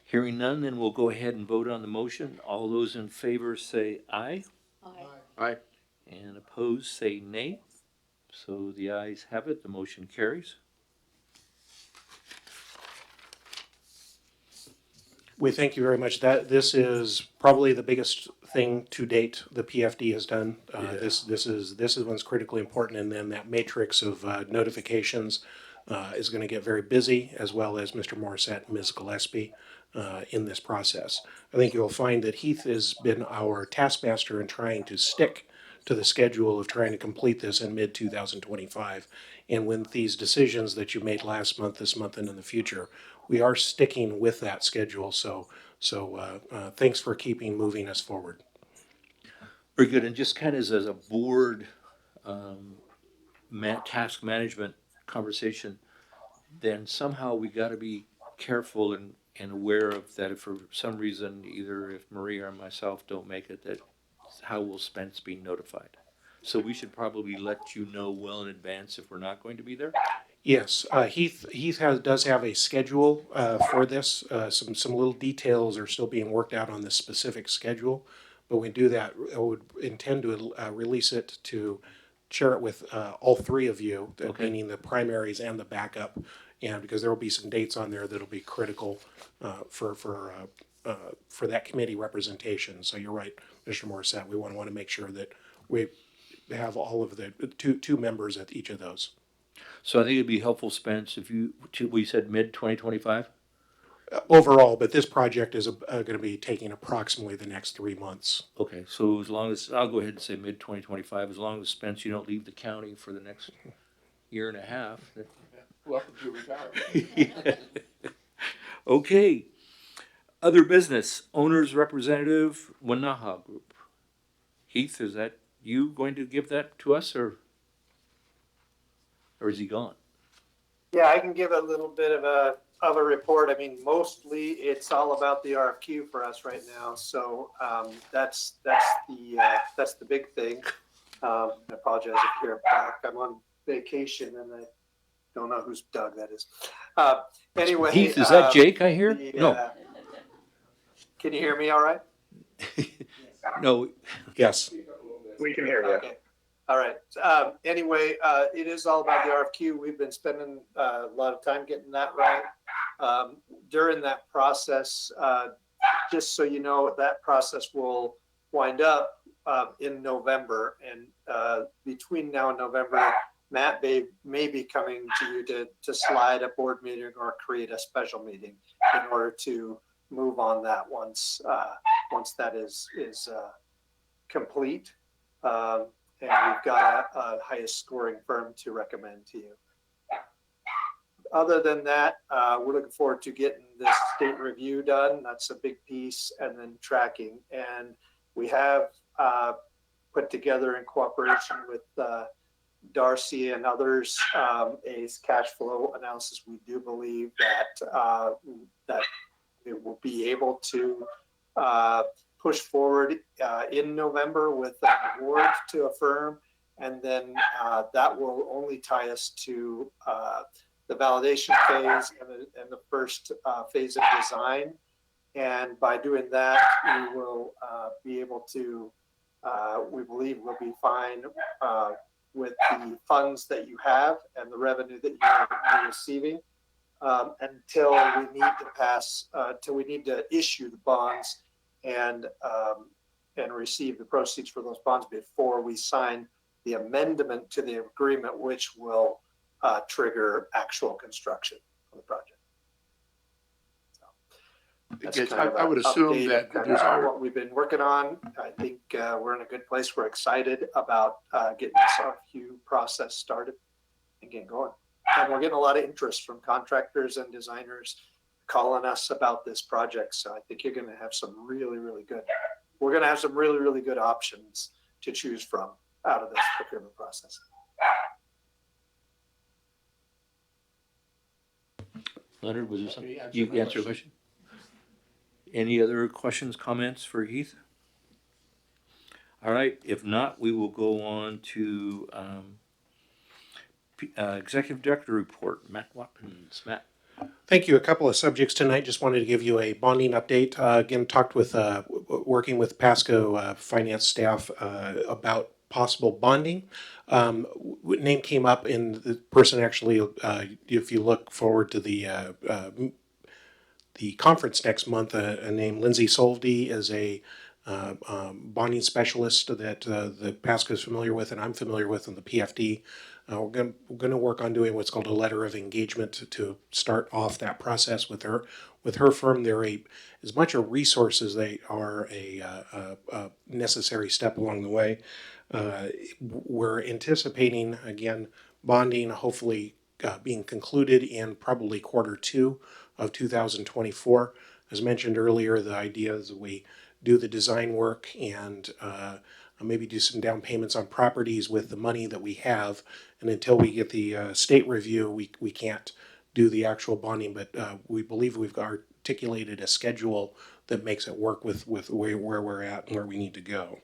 Hearing none, then we'll go ahead and vote on the motion. All those in favor say aye, Aye. and opposed say nay. So the ayes have it, the motion carries. We thank you very much. This is probably the biggest thing to date the PFD has done. This one's critically important, and then that matrix of notifications is going to get very busy, as well as Mr. Morissette and Ms. Gillespie in this process. I think you'll find that Heath has been our taskmaster in trying to stick to the schedule of trying to complete this in mid-2025. And with these decisions that you made last month, this month, and in the future, we are sticking with that schedule. So thanks for keeping moving us forward. Very good. And just kind of as a board task management conversation, then somehow we got to be careful and aware of that. If for some reason, either if Maria or myself don't make it, that how will Spence be notified? So we should probably let you know well in advance if we're not going to be there. Yes, Heath does have a schedule for this. Some little details are still being worked out on the specific schedule, but when we do that, I would intend to release it to share it with all three of you, Okay. meaning the primaries and the backup, and because there will be some dates on there that'll be critical for that committee representation. So you're right, Mr. Morissette. We want to make sure that we have all of the two members at each of those. So I think it'd be helpful, Spence, if we said mid-2025? Overall, but this project is going to be taking approximately the next 3 months. Okay, so as long as, I'll go ahead and say mid-2025, as long as, Spence, you don't leave the county for the next year and a half. Welcome to retirement. Okay. Other business, owner's representative, Wanaha Group. Heath, is that you going to give that to us, or is he gone? Yeah, I can give a little bit of a report. I mean, mostly it's all about the RFQ for us right now. So that's the big thing. I apologize if you're back. I'm on vacation and I don't know whose Doug that is. Anyway, Heath, is that Jake I hear? No. Can you hear me all right? No. Yes. We can hear you. Okay. All right. Anyway, it is all about the RFQ. We've been spending a lot of time getting that right. During that process, just so you know, that process will wind up in November. And between now and November, Matt may be coming to you to slide a board meeting or create a special meeting in order to move on that once that is complete. And we've got a highest scoring firm to recommend to you. other than that, we're looking forward to getting this state review done. That's a big piece, and then tracking. And we have put together in cooperation with Darcy and others a cash flow analysis. We do believe that that it will be able to push forward in November with an award to a firm, and then that will only tie us to the validation phase and the first phase of design. And by doing that, we will be able to, we believe we'll be fine with the funds that you have and the revenue that you're receiving until we need to pass, till we need to issue the bonds and receive the proceeds for those bonds before we sign the amendment to the agreement, which will trigger actual construction of the project. Because I would assume that there's what we've been working on. I think we're in a good place. We're excited about getting this RFQ process started and getting going. And we're getting a lot of interest from contractors and designers calling us about this project. So I think you're going to have some really, really good, we're going to have some really, really good options to choose from out of this procurement process. Leonard, was there something? You answered the question? Any other questions, comments for Heath? All right, if not, we will go on to Executive Director Report. Matt Watkins. Matt. Thank you. A couple of subjects tonight. Just wanted to give you a bonding update. Again, talked with, working with Pasco finance staff about possible bonding. Name came up, and the person actually, if you look forward to the conference next month, named Lindsay Solvdy is a bonding specialist that the Pasco is familiar with, and I'm familiar with in the PFD. We're going to work on doing what's called a letter of engagement to start off that process with her. With her firm, they're as much a resource as they are a necessary step along the way. We're anticipating, again, bonding hopefully being concluded in probably Q2 of 2024. As mentioned earlier, the idea is that we do the design work and maybe do some down payments on properties with the money that we have. And until we get the state review, we can't do the actual bonding, but we believe we've articulated a schedule that makes it work with where we're at and where we need to go.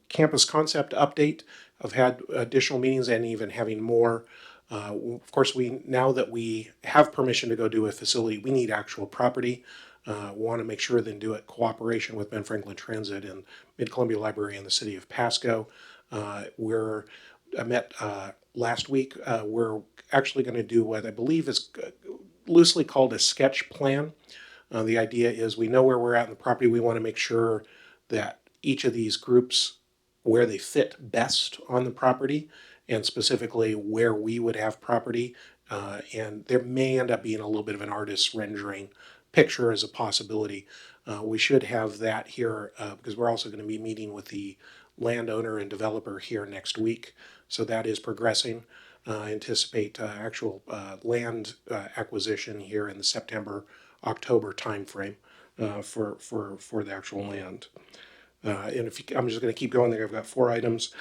Campus concept update. I've had additional meetings and even having more. Of course, now that we have permission to go do a facility, we need actual property. Want to make sure then do it cooperation with Ben Franklin Transit and Mid-Columbia Library and the city of Pasco. I met last week. We're actually going to do what I believe is loosely called a sketch plan. The idea is we know where we're at in the property. We want to make sure that each of these groups, where they fit best on the property, and specifically where we would have property. And there may end up being a little bit of an artist's rendering picture as a possibility. We should have that here because we're also going to be meeting with the landowner and developer here next week. So that is progressing. Anticipate actual land acquisition here in the September-October timeframe for the actual land. And I'm just going to keep going there. I've got 4 items.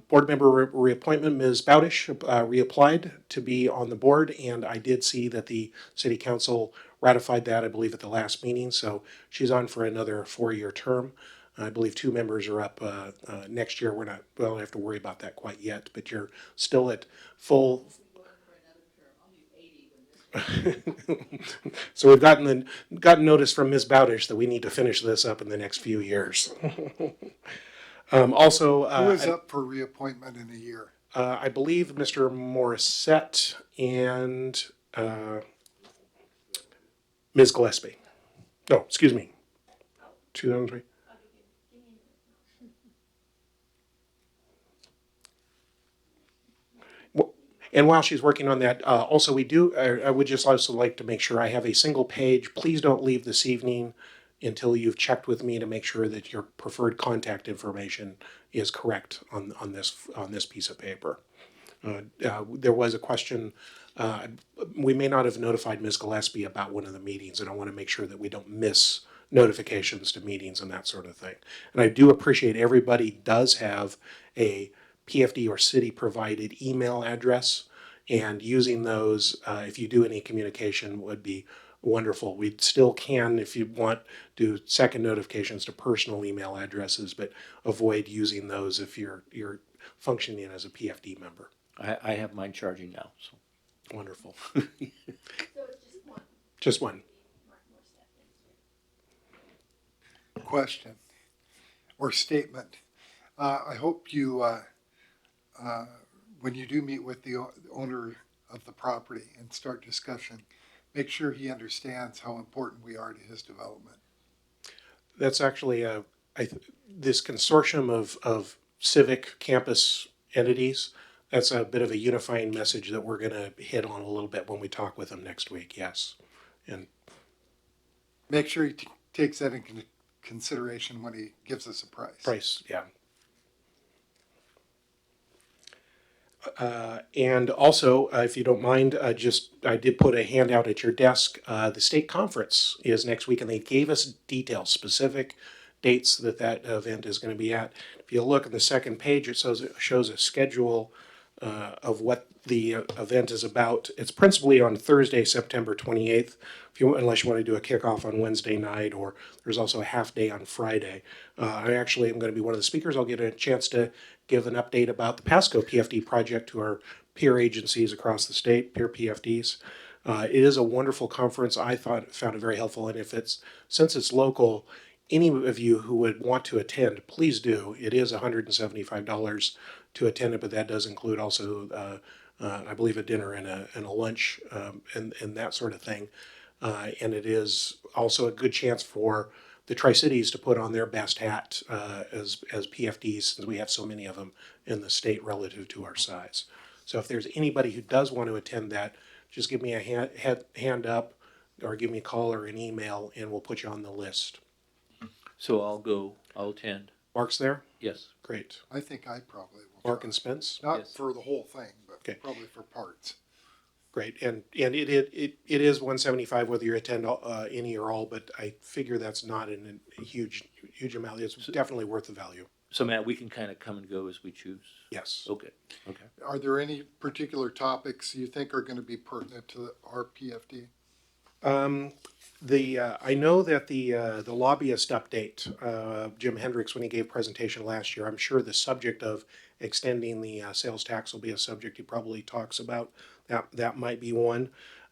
Board member reappointment. Ms. Bowdish reapplied to be on the board, and I did see that the city council ratified that, I believe, at the last meeting. So she's on for another 4-year term. I believe 2 members are up next year. We don't have to worry about that quite yet, but you're still at full. So we've gotten notice from Ms. Bowdish that we need to finish this up in the next few years. Also, who is up for reappointment in a year? I believe Mr. Morissette and Ms. Gillespie. No, excuse me. 2003. And while she's working on that, also I would just also like to make sure I have a single page. Please don't leave this evening until you've checked with me to make sure that your preferred contact information is correct on this piece of paper. There was a question, we may not have notified Ms. Gillespie about one of the meetings, and I want to make sure that we don't miss notifications to meetings and that sort of thing. And I do appreciate everybody does have a PFD or city provided email address, and using those, if you do any communication, would be wonderful. We still can, if you want, do second notifications to personal email addresses, but avoid using those if you're functioning as a PFD member. I have mine charging now, so. Wonderful. So it's just one. Just one. Question or statement. I hope you, when you do meet with the owner of the property and start discussion, make sure he understands how important we are to his development. That's actually this consortium of civic campus entities. That's a bit of a unifying message that we're going to hit on a little bit when we talk with them next week. Yes, and Make sure he takes that in consideration when he gives us a price. Yeah. And also, if you don't mind, I did put a handout at your desk. The state conference is next week, and they gave us details, specific dates that event is going to be at. If you look at the second page, it shows a schedule of what the event is about. It's principally on Thursday, September 28th, unless you want to do a kickoff on Wednesday night, or there's also a half day on Friday. I actually am going to be one of the speakers. I'll get a chance to give an update about the Pasco PFD project to our peer agencies across the state, peer PFDs. It is a wonderful conference. I found it very helpful, and since it's local, any of you who would want to attend, please do. It is $175 to attend it, but that does include also, I believe, a dinner and a lunch and that sort of thing. And it is also a good chance for the Tri-Cities to put on their best hat as PFDs, since we have so many of them in the state relative to our size. So if there's anybody who does want to attend that, just give me a hand up, or give me a call or an email, and we'll put you on the list. So I'll go, I'll attend. Mark's there? Yes. Great. I think I probably will. Mark and Spence? Not Yes. for the whole thing, but Okay. probably for parts. Great. And it is $175 whether you attend any or all, but I figure that's not a huge amount. It's definitely worth the value. So Matt, we can kind of come and go as we choose. Yes. Okay. Are there any particular topics you think are going to be pertinent to our PFD? I know that the lobbyist update, Jim Hendricks, when he gave presentation last year, I'm sure the subject of extending the sales tax will be a subject he probably talks about. That might be one.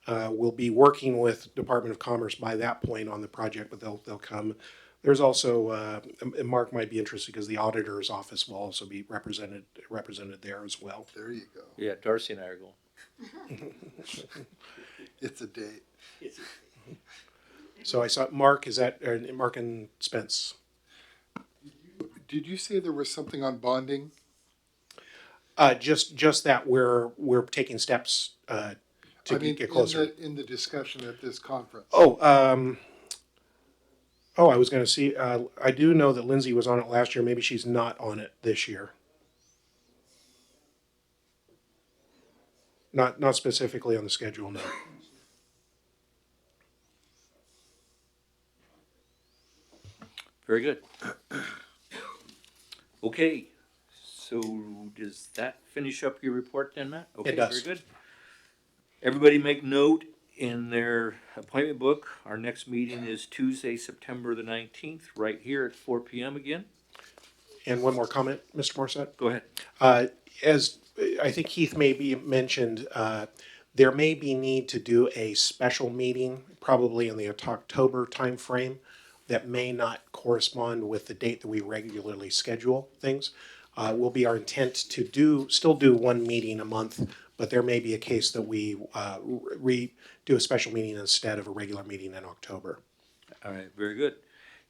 We'll be working with Department of Commerce by that point on the project, but they'll come. There's also, and Mark might be interested because the auditor's office will also be represented there as well. There you go. Yeah, Darcy and I are going. It's a date. So I saw Mark. Is that Mark and Spence? Did you say there was something on bonding? Just that we're taking steps to get closer. In the discussion at this conference. I was going to see. I do know that Lindsay was on it last year. Maybe she's not on it this year. Not specifically on the schedule, no. Very good. Okay, so does that finish up your report then, Matt? Okay, It does. Very good. Everybody make note in their appointment book. Our next meeting is Tuesday, September the 19th, right here at 4 p.m. again. And one more comment, Mr. Morissette. Go ahead. As I think Keith maybe mentioned, there may be need to do a special meeting, probably in the October timeframe, that may not correspond with the date that we regularly schedule things. Will be our intent to still do one meeting a month, but there may be a case that we do a special meeting instead of a regular meeting in October. All right, very good.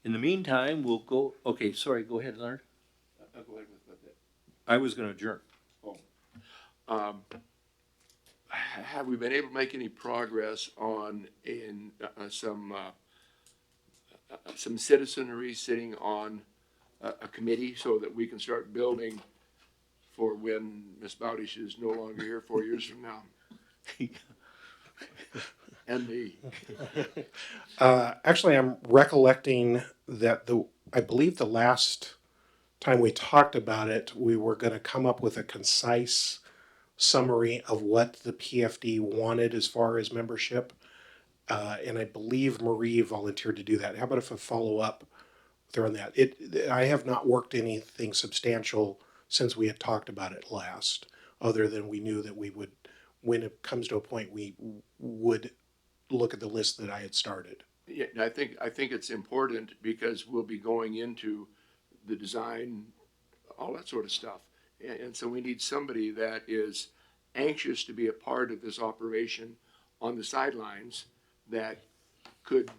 In the meantime, we'll go, okay, sorry, go ahead, Leonard. I'll go ahead with that. I was going to adjourn. Have we been able to make any progress on some citizenry sitting on a committee so that we can start building for when Ms. Bowdish is no longer here 4 years from now. And me. Actually, I'm recollecting that I believe the last time we talked about it, we were going to come up with a concise summary of what the PFD wanted as far as membership. And I believe Marie volunteered to do that. How about if I follow up with her on that? I have not worked anything substantial since we had talked about it last, other than we knew that we would, when it comes to a point, we would look at the list that I had started. Yeah, I think it's important because we'll be going into the design, all that sort of stuff. And so we need somebody that is anxious to be a part of this operation on the sidelines that could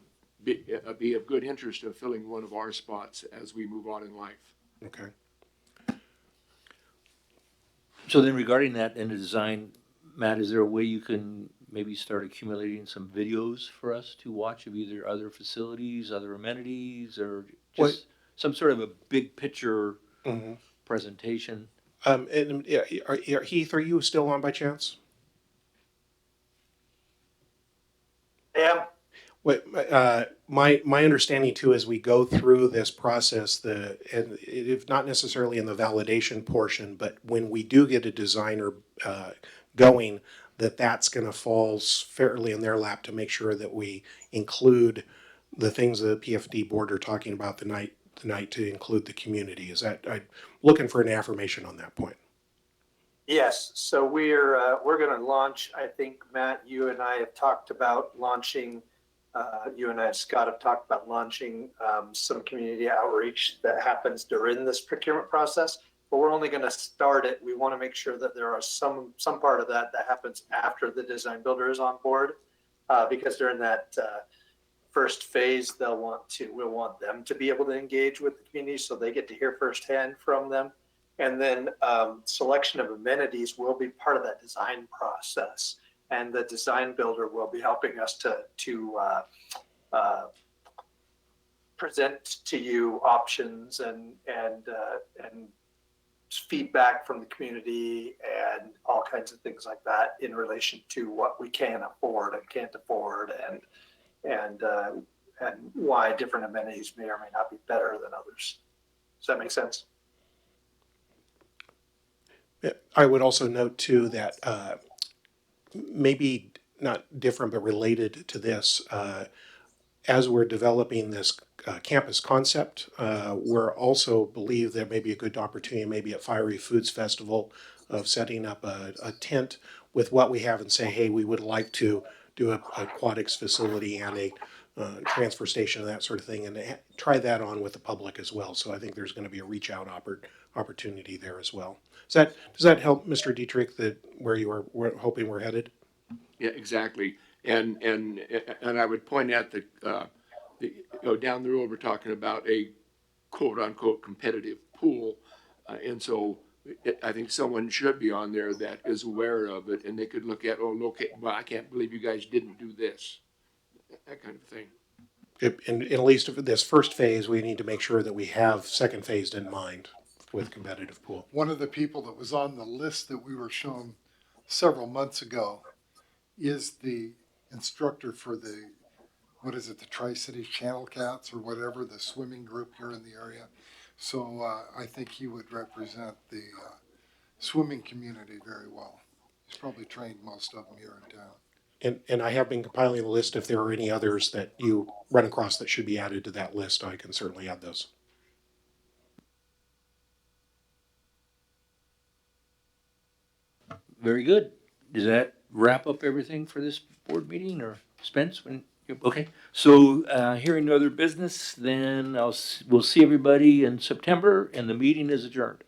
be of good interest of filling one of our spots as we move on in life. Okay. So then regarding that and the design, Matt, is there a way you can maybe start accumulating some videos for us to watch of either other facilities, other amenities, or just some sort of a big picture presentation? And Heath, are you still on by chance? Yeah. My understanding too, as we go through this process, and if not necessarily in the validation portion, but when we do get a designer going, that's going to fall fairly in their lap to make sure that we include the things the PFD board are talking about tonight to include the community. I'm looking for an affirmation on that point. Yes, so we're going to launch, I think, Matt, you and I have talked about launching, you and I, Scott, have talked about launching some community outreach that happens during this procurement process, but we're only going to start it. We want to make sure that there are some part of that happens after the design builder is on board, because during that first phase, we'll want them to be able to engage with the community so they get to hear firsthand from them. And then selection of amenities will be part of that design process. And the design builder will be helping us to present to you options and feedback from the community and all kinds of things like that in relation to what we can afford and can't afford and why different amenities may or may not be better than others. Does that make sense? I would also note too that maybe not different but related to this, as we're developing this campus concept, we're also believe there may be a good opportunity maybe at Fiery Foods Festival of setting up a tent with what we have and say, hey, we would like to do an aquatics facility and a transfer station and that sort of thing, and try that on with the public as well. So I think there's going to be a reach out opportunity there as well. Does that help, Mr. Dietrich, that where you were hoping we're headed? Yeah, exactly. And I would point out that down the road we're talking about a quote unquote competitive pool, and so I think someone should be on there that is aware of it, and they could look at, well, I can't believe you guys didn't do this, that kind of thing. And at least for this first phase, we need to make sure that we have second phase in mind with competitive pool. One of the people that was on the list that we were shown several months ago is the instructor for the Tri-City Channel Cats or whatever, the swimming group here in the area. So I think he would represent the swimming community very well. He's probably trained most of them here in town. And I have been compiling the list. If there are any others that you run across that should be added to that list, I can certainly add those. Very good. Does that wrap up everything for this board meeting, or Spence? Okay. So hearing no other business, then we'll see everybody in September, and the meeting is adjourned.